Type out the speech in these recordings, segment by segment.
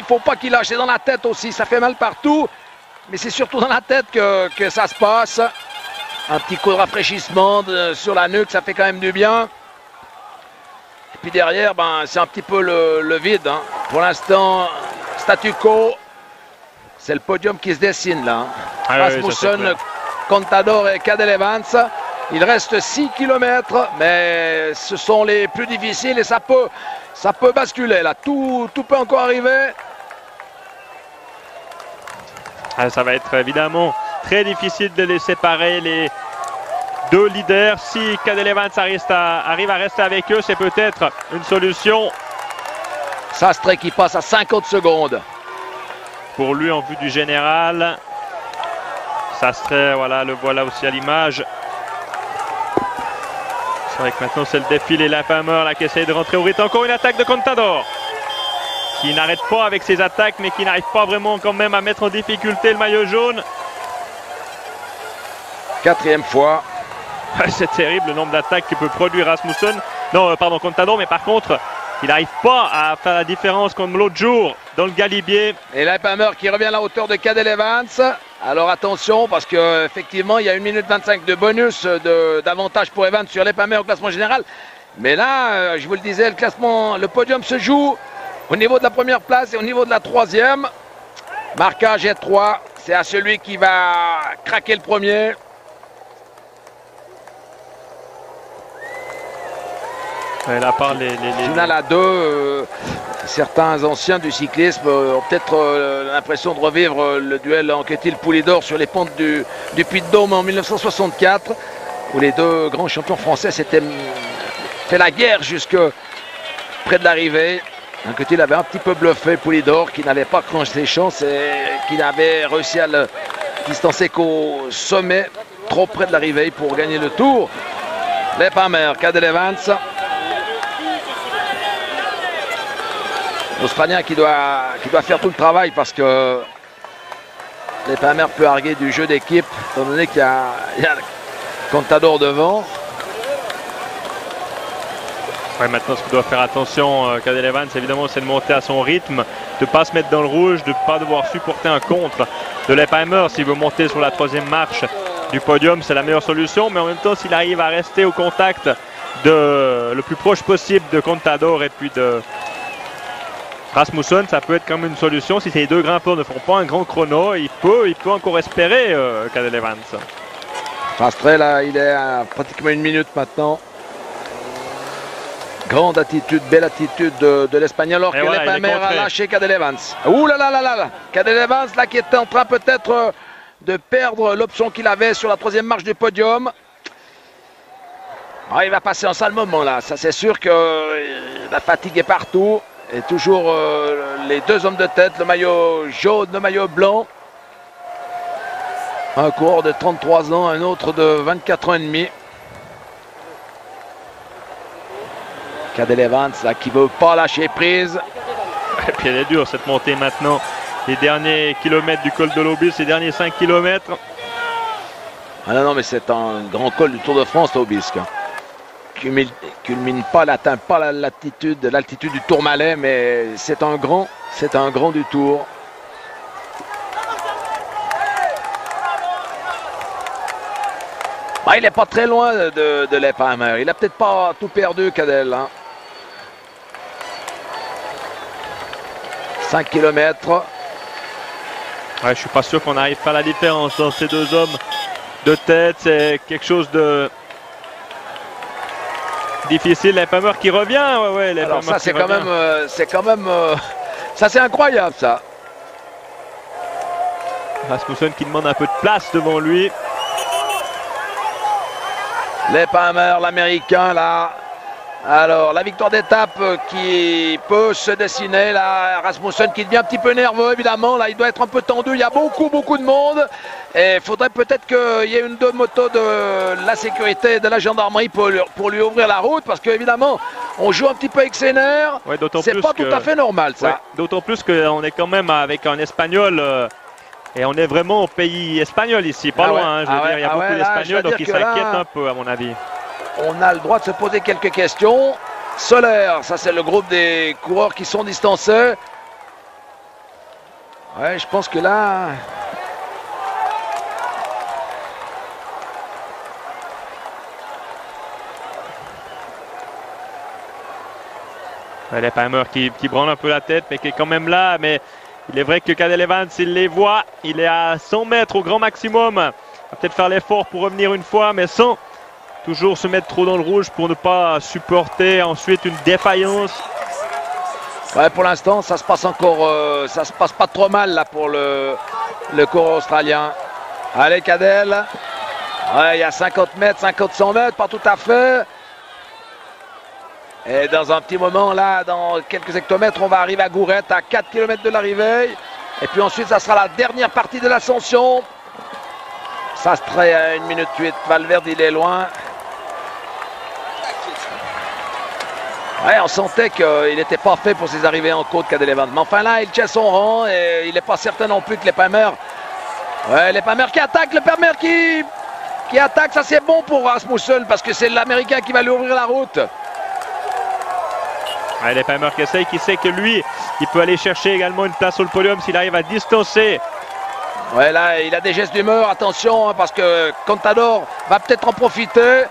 faut pas qu'il lâche. C'est dans la tête aussi, ça fait mal partout. Mais c'est surtout dans la tête que ça se passe. Un petit coup de rafraîchissement sur la nuque, ça fait quand même du bien. Et puis derrière, ben, c'est un petit peu le vide. Hein. Pour l'instant, statu quo. C'est le podium qui se dessine là. Ah, Rasmussen, oui, Contador et Cadel Evans. Il reste 6 km, mais ce sont les plus difficiles et ça peut basculer là. Tout peut encore arriver. Ah, ça va être évidemment très difficile de les séparer, les deux leaders. Si Cadel Evans arrive à rester avec eux, c'est peut-être une solution. Sastre qui passe à 50 secondes. Pour lui, en vue du général. Sastre, voilà, le voilà aussi à l'image. C'est vrai que maintenant c'est le défilé. Laphammer là qui essaye de rentrer au rythme. Encore une attaque de Contador qui n'arrête pas avec ses attaques, mais qui n'arrive pas vraiment quand même à mettre en difficulté le maillot jaune. 4e fois. C'est terrible le nombre d'attaques que peut produire Rasmussen. Non, pardon, Contador, mais par contre, il n'arrive pas à faire la différence comme l'autre jour dans le Galibier. Et Laphammer qui revient à la hauteur de Cadel Evans. Alors attention, parce qu'effectivement, il y a 1 minute 25 de bonus d'avantage pour Evans sur Laphammer au classement général. Mais là, je vous le disais, le podium se joue au niveau de la première place et au niveau de la 3e. Marquage est 3. C'est à celui qui va craquer le premier. Et là, par les... Finale à 2. Certains anciens du cyclisme ont peut-être l'impression de revivre le duel Anquetil-Poulidor sur les pentes du Puy-de-Dôme en 1964, où les deux grands champions français s'étaient fait la guerre jusque près de l'arrivée. Anquetil avait un petit peu bluffé Poulidor, qui n'avait pas clenché ses chances et qui n'avait réussi à le distancer qu'au sommet, trop près de l'arrivée pour gagner le tour. Laphammer, Cadel Evans. L'Australien qui doit faire tout le travail parce que Laphammer peut arguer du jeu d'équipe, étant donné qu'il y a Contador devant. Ouais, maintenant, ce qu'il doit faire attention, Cadel Evans, évidemment, c'est de monter à son rythme, de ne pas se mettre dans le rouge, de ne pas devoir supporter un contre de Laphammer. S'il veut monter sur la 3e marche du podium, c'est la meilleure solution. Mais en même temps, s'il arrive à rester au contact le plus proche possible de Contador et puis de Rasmussen, ça peut être quand même une solution. Si ces deux grimpeurs ne font pas un grand chrono, il peut encore espérer Cadel Evans. Sastre, là, il est à pratiquement 1 minute maintenant. Grande attitude, belle attitude de l'Espagnol, alors que voilà, Laphammer a lâché Cadel Evans. Ouh là là là là, Cadel Evans là qui était en train peut-être de perdre l'option qu'il avait sur la 3e marche du podium. Ah, il va passer un sale moment là, ça c'est sûr que la fatigue est partout. Et toujours les deux hommes de tête, le maillot jaune, le maillot blanc. Un coureur de 33 ans, un autre de 24 ans et demi. Cadel Evans là, qui ne veut pas lâcher prise. Et puis elle est dure cette montée maintenant. Les derniers kilomètres du col de l'Aubisque, les derniers 5 km. Ah non, mais c'est un grand col du Tour de France, l'Aubisque. Culmine pas, n'atteint pas l'altitude du Tourmalet, mais c'est un grand du Tour. Bah, il n'est pas très loin de Laphammer. Il n'a peut-être pas tout perdu, Cadel. Hein. 5 km. Ouais, je suis pas sûr qu'on arrive pas à la différence dans ces deux hommes de tête. C'est quelque chose de difficile. Laphammer qui revient. Ouais, alors ça c'est quand même, ça c'est incroyable ça. Rasmussen qui demande un peu de place devant lui. Laphammer, l'Américain là. Alors la victoire d'étape qui peut se dessiner là. Rasmussen qui devient un petit peu nerveux évidemment. Là il doit être un peu tendu. Il y a beaucoup de monde. Et il faudrait peut-être qu'il y ait une deux motos de la sécurité et de la gendarmerie pour lui ouvrir la route. Parce qu'évidemment on joue un petit peu avec ses nerfs. Ouais, c'est pas tout à fait normal ça. Ouais, d'autant plus qu'on est quand même avec un Espagnol. Et on est vraiment au pays espagnol ici, pas loin. Hein, je veux dire, il y a beaucoup d'Espagnols, donc ils s'inquiètent un peu à mon avis. On a le droit de se poser quelques questions. Soler, ça c'est le groupe des coureurs qui sont distancés. Ouais, je pense que là... Lep Hammer qui branle un peu la tête, mais qui est quand même là. Mais il est vrai que Cadel Evans, il les voit. Il est à 100 mètres au grand maximum. Il va peut-être faire l'effort pour revenir une fois, mais sans toujours se mettre trop dans le rouge pour ne pas supporter ensuite une défaillance. Ouais, pour l'instant, ça se passe encore, ça se passe pas trop mal là pour le coureur australien. Allez, Cadel. Ouais, il y a 50 mètres, 50-100 mètres, pas tout à fait. Et dans un petit moment, là, dans quelques hectomètres, on va arriver à Gourette, à 4 km de l'arrivée. Et puis ensuite, ça sera la dernière partie de l'ascension. Ça se traite à 1 minute 8. Valverde, il est loin. Ouais, on sentait qu'il n'était pas fait pour ses arrivées en côte, Cadel Evans. Mais enfin là, il tient son rang et il n'est pas certain non plus que Lep Hammer. Ouais, Lep Hammer qui attaque, Lep Hammer qui attaque. Ça, c'est bon pour Rasmussen parce que c'est l'Américain qui va lui ouvrir la route. Ouais, Lep Hammer qui essaye, qui sait que lui, il peut aller chercher également une place sur le podium s'il arrive à distancer. Ouais, là, il a des gestes d'humeur, attention, hein, parce que Contador va peut-être en profiter.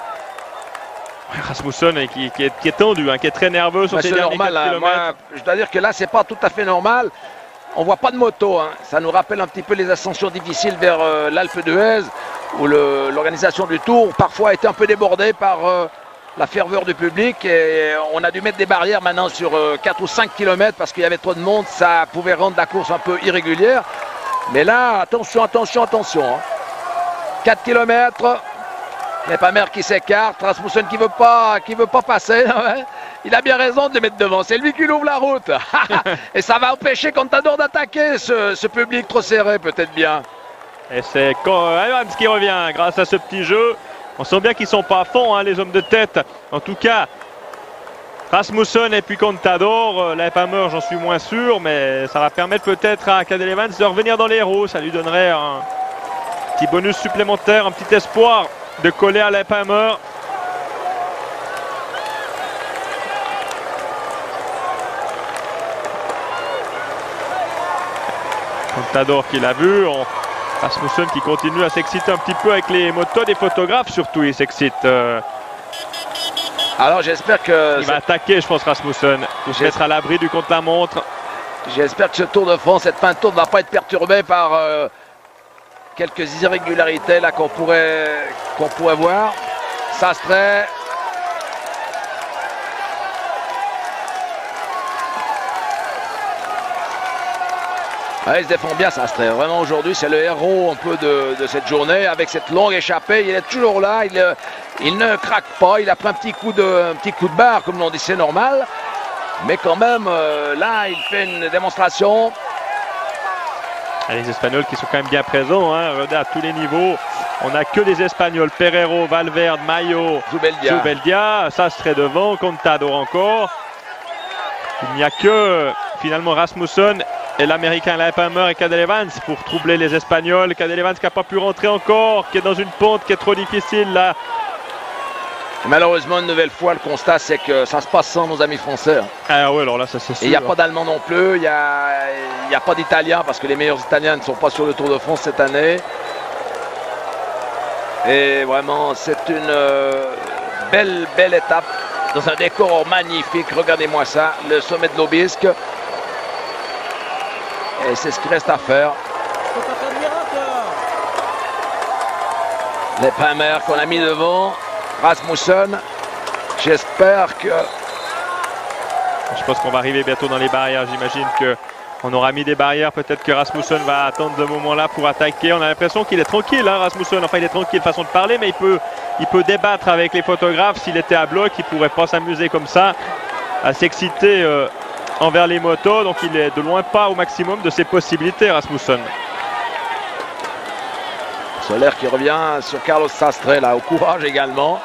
Rasmussen qui est tendu, hein, qui est très nerveux sur ses derniers 4 km. Moi, je dois dire que là, c'est pas tout à fait normal. On voit pas de moto. Hein. Ça nous rappelle un petit peu les ascensions difficiles vers l'Alpe d'Huez, où l'organisation du Tour parfois a été un peu débordée par la ferveur du public. Et on a dû mettre des barrières maintenant sur 4 ou 5 km parce qu'il y avait trop de monde. Ça pouvait rendre la course un peu irrégulière. Mais là, attention, attention, attention. Hein. 4 km. Lep Hammer qui s'écarte, Rasmussen qui veut pas passer. Il a bien raison de les mettre devant. C'est lui qui ouvre la route. Et ça va empêcher Contador d'attaquer ce public trop serré, peut-être bien. Et c'est Evans qui revient grâce à ce petit jeu. On sent bien qu'ils sont pas à fond, hein, les hommes de tête. En tout cas, Rasmussen et puis Contador. Lep Hammer, j'en suis moins sûr, mais ça va permettre peut-être à Cadel Evans de revenir dans les héros. Ça lui donnerait un petit bonus supplémentaire, un petit espoir de coller à Lep Hammer. Contador qui l'a vu. Rasmussen qui continue à s'exciter un petit peu avec les motos des photographes, surtout il s'excite. Alors j'espère que... Il va attaquer, je pense, Rasmussen, pour se mettre à l'abri du contre-la-montre. J'espère que ce Tour de France, cette fin de tour, ne va pas être perturbée par quelques irrégularités là qu'on pourrait voir. Sastre. Ouais, il se défend bien, Sastre. Vraiment aujourd'hui, c'est le héros un peu de cette journée avec cette longue échappée. Il est toujours là, il ne craque pas. Il a pris un petit coup de barre, comme l'on dit, c'est normal. Mais quand même, là, il fait une démonstration. Les Espagnols qui sont quand même bien présents, hein, à tous les niveaux. On n'a que des Espagnols. Pereiro, Valverde, Mayo, Zubeldia. Sastre devant, Contador encore. Il n'y a que finalement Rasmussen et l'Américain Lep Hammer et Cadel Evans pour troubler les Espagnols. Cadel Evans qui n'a pas pu rentrer encore, qui est dans une pente qui est trop difficile là. Malheureusement, une nouvelle fois, le constat, c'est que ça se passe sans nos amis français. Ah oui, alors là, ça c'est sûr. Et il n'y a pas d'Allemands non plus, il n'y a pas d'Italiens, parce que les meilleurs Italiens ne sont pas sur le Tour de France cette année. Et vraiment, c'est une belle étape, dans un décor magnifique. Regardez-moi ça, le sommet de l'Obisque. Et c'est ce qu'il reste à faire. Lep Hammer qu'on a mis devant. Rasmussen, j'espère que... Je pense qu'on va arriver bientôt dans les barrières. J'imagine qu'on aura mis des barrières. Peut-être que Rasmussen va attendre ce moment-là pour attaquer. On a l'impression qu'il est tranquille, hein, Rasmussen. Enfin, il est tranquille, façon de parler, mais il peut débattre avec les photographes. S'il était à bloc, il ne pourrait pas s'amuser comme ça, à s'exciter envers les motos. Donc, il est de loin pas au maximum de ses possibilités, Rasmussen. Soler qui revient sur Carlos Sastre, là, au courage également.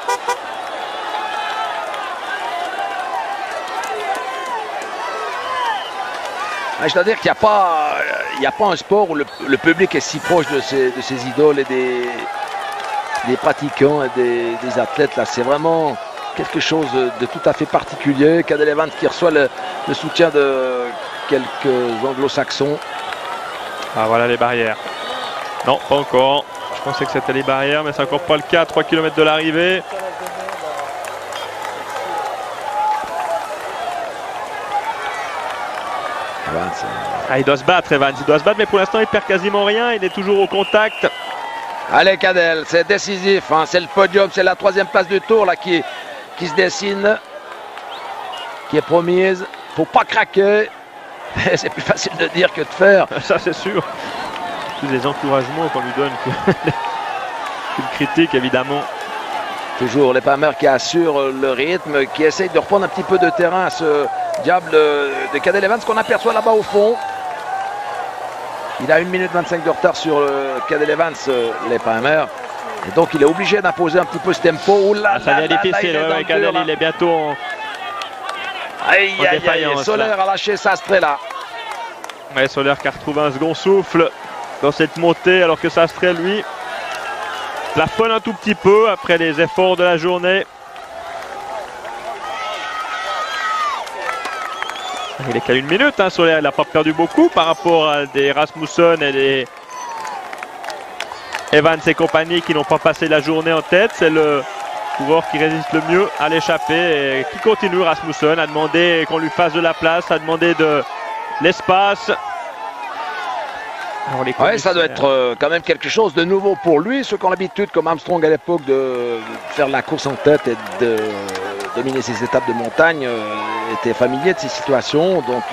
Je dois dire qu'il n'y a pas un sport où le public est si proche de ses idoles et des pratiquants et des athlètes. Là, c'est vraiment quelque chose de tout à fait particulier. Cadel Evans qui reçoit le soutien de quelques anglo-saxons. Ah voilà les barrières. Non, pas encore. Je pensais que c'était les barrières, mais c'est encore pas le cas. 3 km de l'arrivée. Ah, il doit se battre, Evans. Il doit se battre, mais pour l'instant, il perd quasiment rien. Il est toujours au contact. Allez, Cadel, c'est décisif. Hein. C'est le podium, c'est la 3e place du tour là, qui se dessine, qui est promise. Faut pas craquer. C'est plus facile de dire que de faire. Ça, c'est sûr. Tous les encouragements qu'on lui donne. Une critique, évidemment. Toujours les Palmer qui assurent le rythme, qui essayent de reprendre un petit peu de terrain à ce diable de Cadel Evans qu'on aperçoit là-bas au fond. Il a 1 minute 25 de retard sur Cadel Evans, les Palmer. Et donc il est obligé d'imposer un petit peu ce tempo. Oula, ça devient difficile, Cadel, il est bientôt en défaillance. Soler a lâché Sastre là. Ouais, Soler qui a retrouvé un second souffle dans cette montée, alors que Sastre, lui, plafonne un tout petit peu après les efforts de la journée. Il est qu'à 1 minute, hein, Soler, il n'a pas perdu beaucoup par rapport à des Rasmussen et des Evans et compagnie qui n'ont pas passé la journée en tête. C'est le coureur qui résiste le mieux à l'échappée et qui continue, Rasmussen, à demander qu'on lui fasse de la place, à demander de l'espace. Ouais, ça doit être quand même quelque chose de nouveau pour lui. Ceux qui ont l'habitude, comme Armstrong à l'époque, de faire la course en tête et de dominer ces étapes de montagne, étaient familiers de ces situations. Donc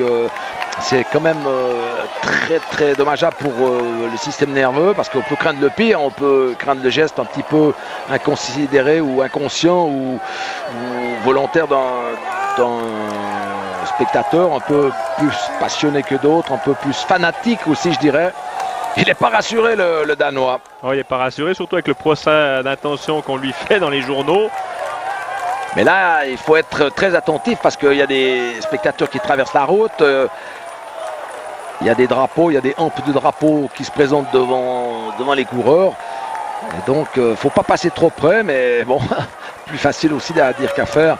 c'est quand même très très dommageable pour le système nerveux, parce qu'on peut craindre le pire, on peut craindre le geste un petit peu inconsidéré ou inconscient ou volontaire d'un spectateur un peu plus passionné que d'autres, un peu plus fanatique aussi, je dirais. Il n'est pas rassuré, le Danois. Oh, il n'est pas rassuré, surtout avec le procès d'intention qu'on lui fait dans les journaux. Mais là, il faut être très attentif, parce qu'il y a des spectateurs qui traversent la route. Il y a des drapeaux, il y a des hampes de drapeaux qui se présentent devant les coureurs. Et donc, il ne faut pas passer trop près, mais bon, plus facile aussi à dire qu'à faire.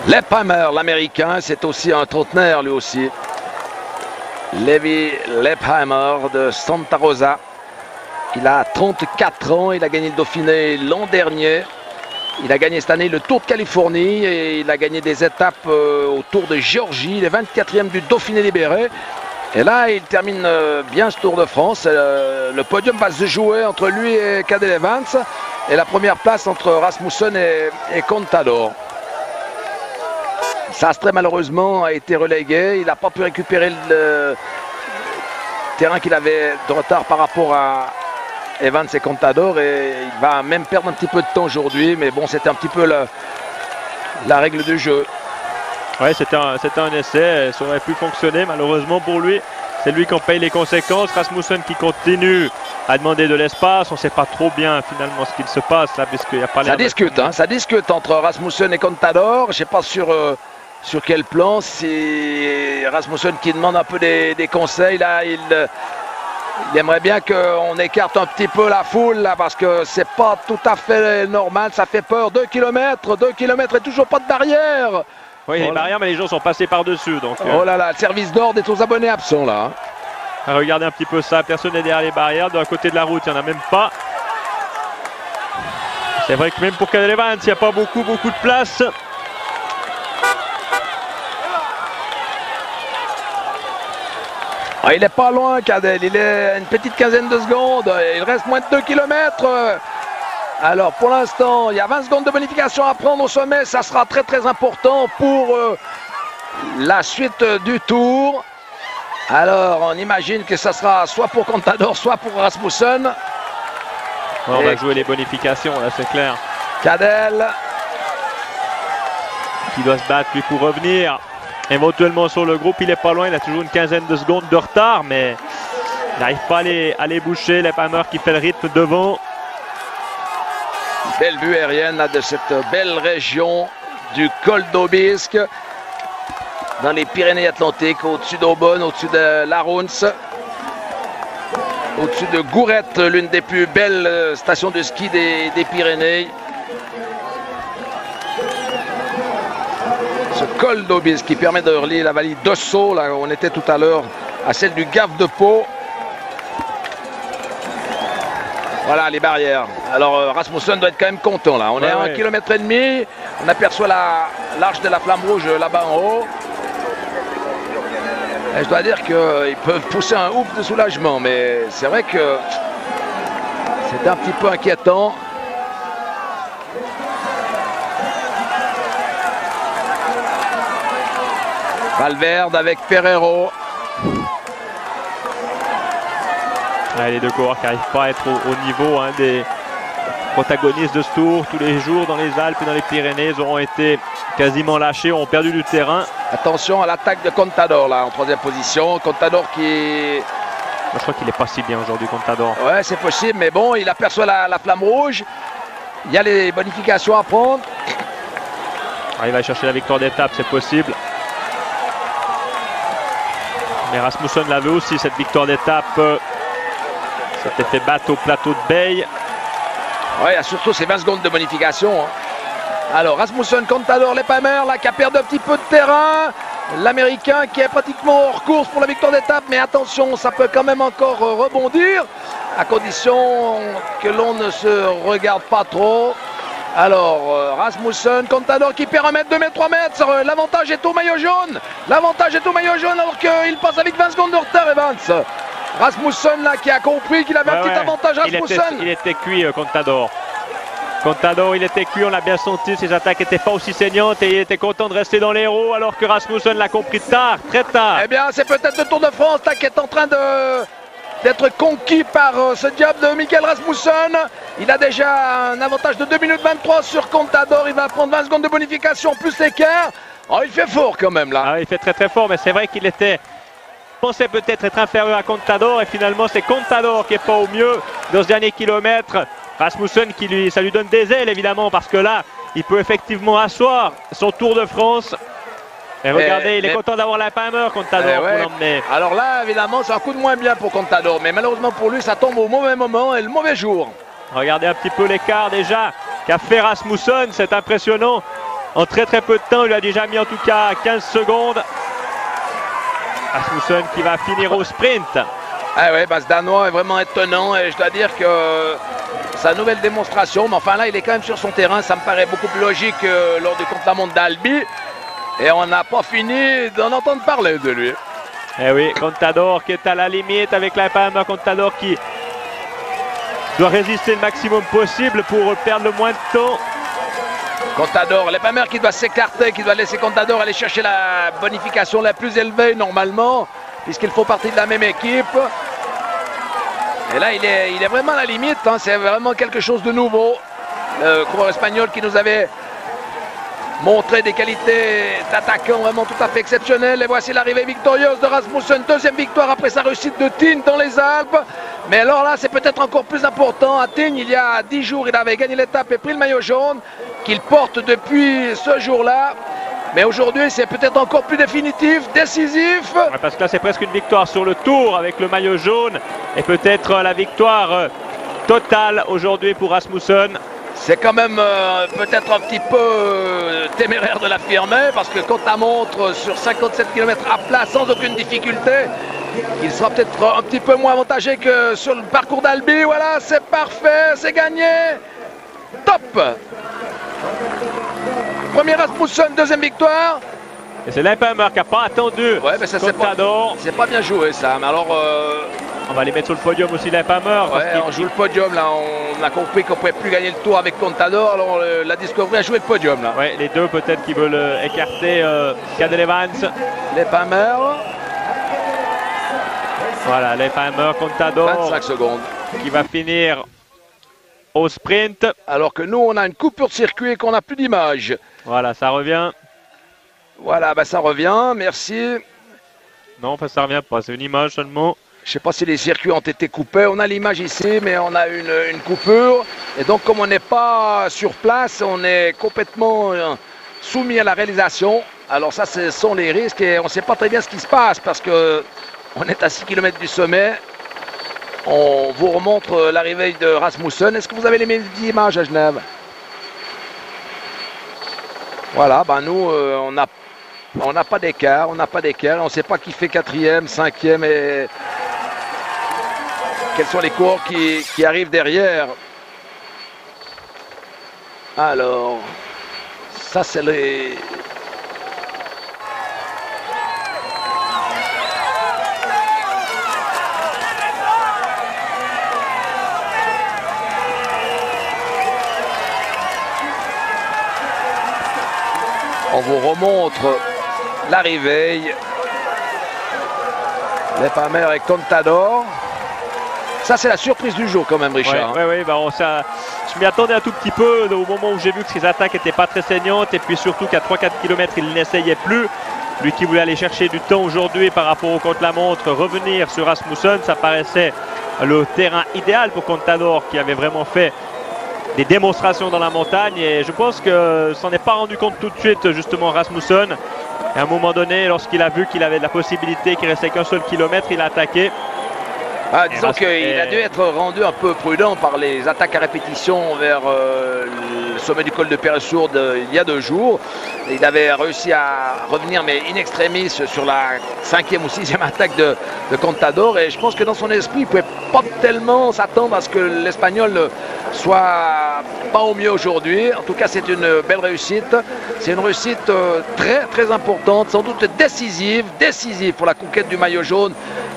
Leipheimer, l'américain, c'est aussi un trentenaire lui aussi. Levi Leipheimer de Santa Rosa. Il a 34 ans, il a gagné le Dauphiné l'an dernier. Il a gagné cette année le Tour de Californie et il a gagné des étapes au Tour de Géorgie. Il est 24e du Dauphiné libéré. Et là, il termine bien ce Tour de France. Le podium va se jouer entre lui et Cadel Evans. Et la première place entre Rasmussen et Contador. Sastre, malheureusement, a été relégué. Il n'a pas pu récupérer le terrain qu'il avait de retard par rapport à Evans et Contador. Et il va même perdre un petit peu de temps aujourd'hui. Mais bon, c'était un petit peu la règle du jeu. Ouais, c'était un essai. Ça aurait pu fonctionner. Malheureusement pour lui, c'est lui qui en paye les conséquences. Rasmussen qui continue à demander de l'espace. On ne sait pas trop bien finalement ce qu'il se passe là, puisqu'il n'y a pas l'air. Ça discute entre Rasmussen et Contador. Je ne sais pas sur quel plan. C'est Rasmussen qui demande un peu des conseils. Là, il aimerait bien qu'on écarte un petit peu la foule là, parce que c'est pas tout à fait normal. Ça fait peur. 2 km et toujours pas de barrière. Oui, il y a des barrières, mais les gens sont passés par-dessus. Oh là là, le service d'ordre est aux abonnés absents là. Regardez un petit peu ça. Personne n'est derrière les barrières. De côté de la route, il n'y en a même pas. C'est vrai que même pour Cadel Evans, il n'y a pas beaucoup de place. Il n'est pas loin, Cadel. Il est à une petite quinzaine de secondes. Il reste moins de 2 km. Alors, pour l'instant, il y a 20 secondes de bonification à prendre au sommet. Ça sera très, très important pour la suite du tour. Alors, on imagine que ça sera soit pour Contador, soit pour Rasmussen. On va jouer les bonifications, là, c'est clair. Cadel. Qui doit se battre, lui, pour revenir éventuellement sur le groupe. Il n'est pas loin, il a toujours une quinzaine de secondes de retard, mais il n'arrive pas à les boucher. Leipheimer qui fait le rythme devant. Belle vue aérienne là, de cette belle région du col d'Aubisque, dans les Pyrénées-Atlantiques, au-dessus d'Aubonne, au-dessus de Larouns, au-dessus de Gourette, l'une des plus belles stations de ski des Pyrénées. Ce col d'Aubis qui permet de relier la vallée d'Osso, là où on était tout à l'heure, à celle du Gave de Pau. Voilà les barrières. Alors Rasmussen doit être quand même content là. On est à 1,5 km. On aperçoit l'arche de la Flamme Rouge là-bas en haut. Et je dois dire qu'ils peuvent pousser un ouf de soulagement, mais c'est vrai que c'est un petit peu inquiétant. Valverde avec Ferrero. Les deux coureurs qui n'arrivent pas à être au niveau des protagonistes de ce tour. Tous les jours dans les Alpes et dans les Pyrénées, ils auront été quasiment lâchés, ont perdu du terrain. Attention à l'attaque de Contador là en 3e position. Contador qui... Moi, je crois qu'il n'est pas si bien aujourd'hui, Contador. Ouais, c'est possible, mais bon, il aperçoit la Flamme Rouge. Il y a les bonifications à prendre. Il va chercher la victoire d'étape, c'est possible. Mais Rasmussen l'avait aussi, cette victoire d'étape. S'était fait battre au plateau de Bay. Oui, surtout ces 20 secondes de bonification. Alors Rasmussen, Contador, Leipheimer là qui a perdu un petit peu de terrain. L'Américain qui est pratiquement hors course pour la victoire d'étape. Mais attention, ça peut quand même encore rebondir. À condition que l'on ne se regarde pas trop. Alors Rasmussen, Contador qui perd 1 mètre, 2 mètres, 3 mètres. L'avantage est au maillot jaune. L'avantage est au maillot jaune alors qu'il passe avec 20 secondes de retard, Evans. Rasmussen là qui a compris qu'il avait un petit avantage. Rasmussen. Il était cuit, Contador. Contador, il était cuit, on l'a bien senti. Ses attaques n'étaient pas aussi saignantes et il était content de rester dans les roues alors que Rasmussen l'a compris tard, très tard. Eh bien, c'est peut-être le Tour de France là qui est en train d'être conquis par ce diable de Michael Rasmussen. Il a déjà un avantage de 2 minutes 23 sur Contador. Il va prendre 20 secondes de bonification plus l'écart. Oh, il fait fort quand même là. Il fait très très fort, mais c'est vrai qu'il pensait peut-être être inférieur à Contador et finalement c'est Contador qui n'est pas au mieux dans ce dernier kilomètre. Rasmussen ça lui donne des ailes évidemment parce que là il peut effectivement asseoir son Tour de France. Et regardez, il est content d'avoir Leipheimer, Contador, pour l'emmener. Alors là évidemment c'est un coup de moins bien pour Contador, mais malheureusement pour lui ça tombe au mauvais moment et le mauvais jour. Regardez un petit peu l'écart déjà qu'a fait Rasmussen, c'est impressionnant. En très très peu de temps, il lui a déjà mis en tout cas 15 secondes. Rasmussen qui va finir au sprint. Ah ouais, ce Danois est vraiment étonnant et je dois dire que sa nouvelle démonstration, mais enfin là il est quand même sur son terrain, ça me paraît beaucoup plus logique que lors du contre-la-montre d'Albi. Et on n'a pas fini d'en entendre parler de lui. Eh oui, Contador qui est à la limite avec Leipheimer, Contador qui doit résister le maximum possible pour perdre le moins de temps. Contador, Leipheimer qui doit s'écarter, qui doit laisser Contador aller chercher la bonification la plus élevée normalement, puisqu'ils font partie de la même équipe. Et là, il est vraiment à la limite, c'est vraiment quelque chose de nouveau. Le coureur espagnol qui nous avait montré des qualités d'attaquant vraiment tout à fait exceptionnelles. Et voici l'arrivée victorieuse de Rasmussen, 2e victoire après sa réussite de Tignes dans les Alpes. Mais alors là, c'est peut-être encore plus important. À Tignes, il y a 10 jours, il avait gagné l'étape et pris le maillot jaune, qu'il porte depuis ce jour-là. Mais aujourd'hui, c'est peut-être encore plus définitif, décisif. Ouais, parce que là, c'est presque une victoire sur le Tour avec le maillot jaune. Et peut-être la victoire totale aujourd'hui pour Rasmussen. C'est quand même peut-être un petit peu téméraire de l'affirmer parce que quand la montre sur 57 km à plat sans aucune difficulté, il sera peut-être un petit peu moins avantagé que sur le parcours d'Albi. Voilà, c'est parfait, c'est gagné. Top. Premier Rasmussen, 2e victoire. Et c'est Leipheimer qui n'a pas attendu. Ouais, mais ça c'est pas bien joué ça. Mais alors on va les mettre sur le podium aussi, Leipheimer. Ouais, on joue le podium là. On a compris qu'on ne pouvait plus gagner le Tour avec Contador. Alors la Discovery a joué le podium là. Ouais, les deux peut-être qui veulent écarter Cadel Evans. Leipheimer. Voilà, Leipheimer, Contador. 25 secondes. Qui va finir au sprint. Alors que nous, on a une coupure de circuit et qu'on n'a plus d'image. Voilà, ça revient. Voilà, ça revient, merci. Non, ça revient pas, c'est une image seulement. Je ne sais pas si les circuits ont été coupés. On a l'image ici, mais on a une coupure. Et donc, comme on n'est pas sur place, on est complètement soumis à la réalisation. Alors ça, ce sont les risques et on ne sait pas très bien ce qui se passe parce qu'on est à 6 km du sommet. On vous remontre l'arrivée de Rasmussen. Est-ce que vous avez les mêmes images à Genève? Voilà, nous, on n'a On n'a pas d'écart, on n'a pas d'écart. On ne sait pas qui fait quatrième, cinquième et quels sont les coureurs qui arrivent derrière. Alors, ça c'est les... On vous remontre l'arrivée. Leipheimer et Contador. Ça, c'est la surprise du jour quand même, Richard. Oui, bah je m'y attendais un tout petit peu au moment où j'ai vu que ses attaques n'étaient pas très saignantes et puis surtout qu'à 3-4 km, il n'essayait plus. Lui qui voulait aller chercher du temps aujourd'hui par rapport au contre-la-montre, revenir sur Rasmussen, ça paraissait le terrain idéal pour Contador qui avait vraiment fait des démonstrations dans la montagne et je pense que s'en est pas rendu compte tout de suite justement Rasmussen. Et à un moment donné, lorsqu'il a vu qu'il avait la possibilité, qu'il restait qu'un seul kilomètre, il a attaqué. Disons qu'il a dû être rendu un peu prudent par les attaques à répétition vers le sommet du col de Perresourde il y a 2 jours. Il avait réussi à revenir, mais in extremis, sur la 5e ou 6e attaque de Contador. Et je pense que dans son esprit, il ne pouvait pas tellement s'attendre à ce que l'Espagnol ne soit pas au mieux aujourd'hui. En tout cas, c'est une belle réussite. C'est une réussite très, très importante, sans doute décisive pour la conquête du maillot jaune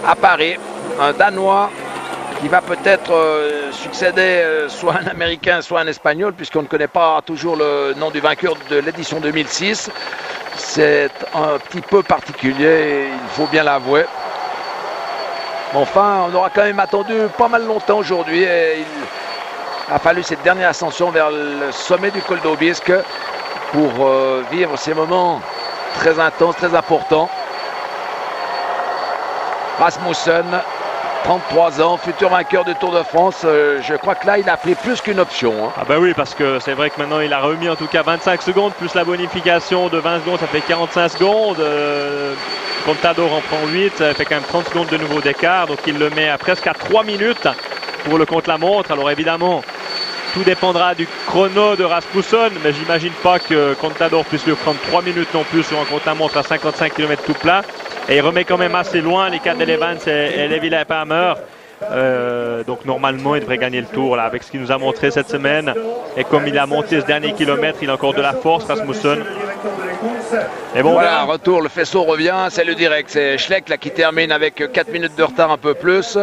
à Paris. Un Danois qui va peut-être succéder soit un Américain, soit un Espagnol, puisqu'on ne connaît pas toujours le nom du vainqueur de l'édition 2006. C'est un petit peu particulier, il faut bien l'avouer. Enfin, on aura quand même attendu pas mal longtemps aujourd'hui et il a fallu cette dernière ascension vers le sommet du col d'Aubisque pour vivre ces moments très intenses, très importants. Rasmussen, 33 ans, futur vainqueur du Tour de France. Je crois que là, il a pris plus qu'une option. Ah bah oui, parce que c'est vrai que maintenant, il a remis en tout cas 25 secondes, plus la bonification de 20 secondes, ça fait 45 secondes. Contador en prend 8, ça fait quand même 30 secondes de nouveau d'écart. Donc il le met à presque à 3 minutes pour le contre-la-montre. Alors évidemment, tout dépendra du chrono de Rasmussen, mais j'imagine pas que Contador puisse lui prendre 3 minutes non plus sur un contre-la-montre à 55 km tout plat. Et il remet quand même assez loin les Cadel Evans et Levi Leipheimer. Donc normalement, il devrait gagner le Tour là, avec ce qu'il nous a montré cette semaine. Et comme il a monté ce dernier kilomètre, il a encore de la force, Rasmussen. Et bon, voilà, retour, le faisceau revient, c'est le direct. C'est Schleck là, qui termine avec 4 minutes de retard, un peu plus.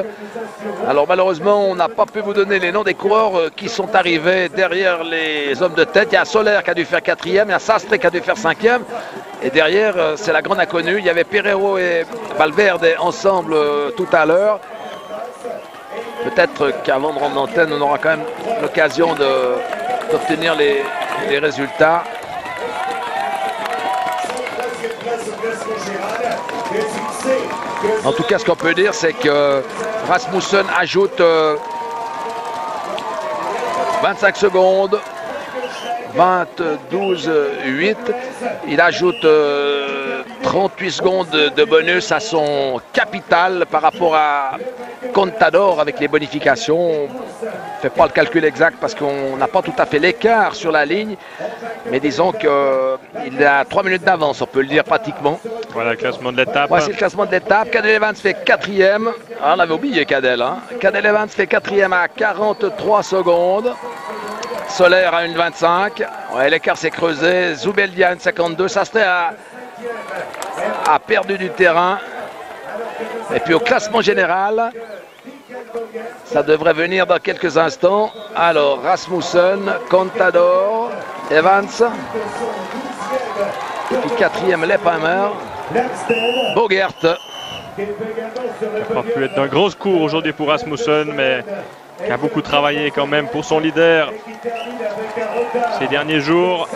Alors malheureusement, on n'a pas pu vous donner les noms des coureurs qui sont arrivés derrière les hommes de tête. Il y a Soler qui a dû faire 4e, il y a Sastre qui a dû faire 5e. Et derrière, c'est la grande inconnue. Il y avait Pereiro et Valverde ensemble tout à l'heure. Peut-être qu'avant de rendre l'antenne, on aura quand même l'occasion d'obtenir les résultats. En tout cas, ce qu'on peut dire, c'est que Rasmussen ajoute 25 secondes. 22-8. Il ajoute 38 secondes de bonus à son capital par rapport à Contador avec les bonifications. On ne fait pas le calcul exact parce qu'on n'a pas tout à fait l'écart sur la ligne. Mais disons qu'il a 3 minutes d'avance, on peut le dire pratiquement. Voilà le classement de l'étape. Voici le classement de l'étape. Cadel Evans fait 4e. Ah, on avait oublié Cadel. Cadel Evans fait 4e à 43 secondes. Soler à 1,25. Ouais, l'écart s'est creusé. Zubeldia à 1,52. Sastre a perdu du terrain. Et puis au classement général, ça devrait venir dans quelques instants. Alors Rasmussen, Contador, Evans. Et puis 4e Leipheimer. Bogert. Ça n'a pas pu être d'un gros secours aujourd'hui pour Rasmussen, mais qui a beaucoup travaillé quand même pour son leader ces derniers jours.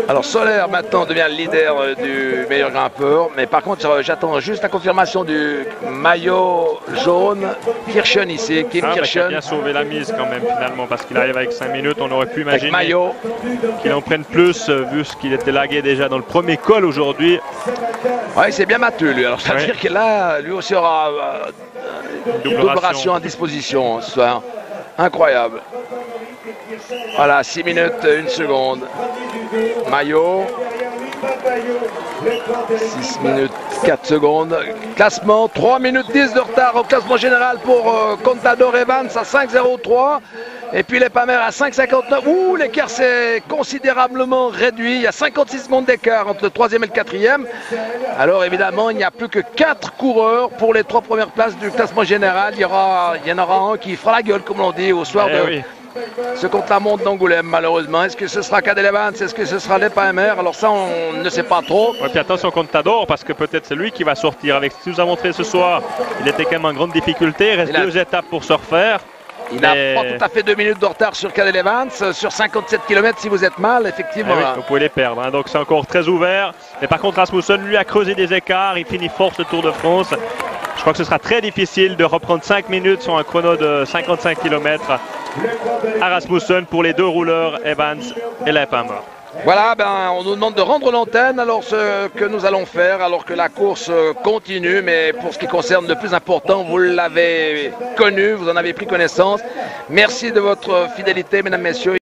Alors Soler maintenant devient le leader du meilleur grimpeur, mais par contre j'attends juste la confirmation du maillot jaune. Kirchen ici, Kim Kirchen. Qui a bien sauvé la mise quand même finalement, parce qu'il arrive avec 5 minutes. On aurait pu imaginer qu'il en prenne plus vu ce qu'il était lagué déjà dans le premier col aujourd'hui. Oui, c'est bien battu lui. Alors ça veut dire que là, lui aussi aura une double ration à disposition ce soir. Incroyable. Voilà, 6 minutes, 1 seconde. Maillot. 6 minutes 4 secondes. Classement 3 minutes 10 de retard au classement général pour Contador Evans à 5,03. Et puis les Palmer à 5,59. Ouh, l'écart s'est considérablement réduit. Il y a 56 secondes d'écart entre le 3e et le 4e. Alors évidemment, il n'y a plus que 4 coureurs pour les 3 premières places du classement général. Il y en aura un qui fera la gueule, comme l'on dit, au soir de ce contre-la-montre d'Angoulême, malheureusement. Est-ce que ce sera Cadel Evans? Est-ce que ce sera les Palmer? Alors ça, on ne sait pas trop. Et puis attention Contador, parce que peut-être c'est lui qui va sortir. Avec ce qu'il nous a montré ce soir, il était quand même en grande difficulté. Il reste 2 étapes pour se refaire. Il n'a pas tout à fait 2 minutes de retard sur Cadel Evans, sur 57 km si vous êtes mal, effectivement. Oui, vous pouvez les perdre, hein. Donc c'est encore très ouvert. Mais par contre, Rasmussen, lui, a creusé des écarts. Il finit fort ce Tour de France. Je crois que ce sera très difficile de reprendre 5 minutes sur un chrono de 55 km à Rasmussen pour les 2 rouleurs, Evans et Leipheimer. Voilà, on nous demande de rendre l'antenne, alors ce que nous allons faire, alors que la course continue, mais pour ce qui concerne le plus important, vous l'avez connu, vous en avez pris connaissance. Merci de votre fidélité, mesdames, messieurs.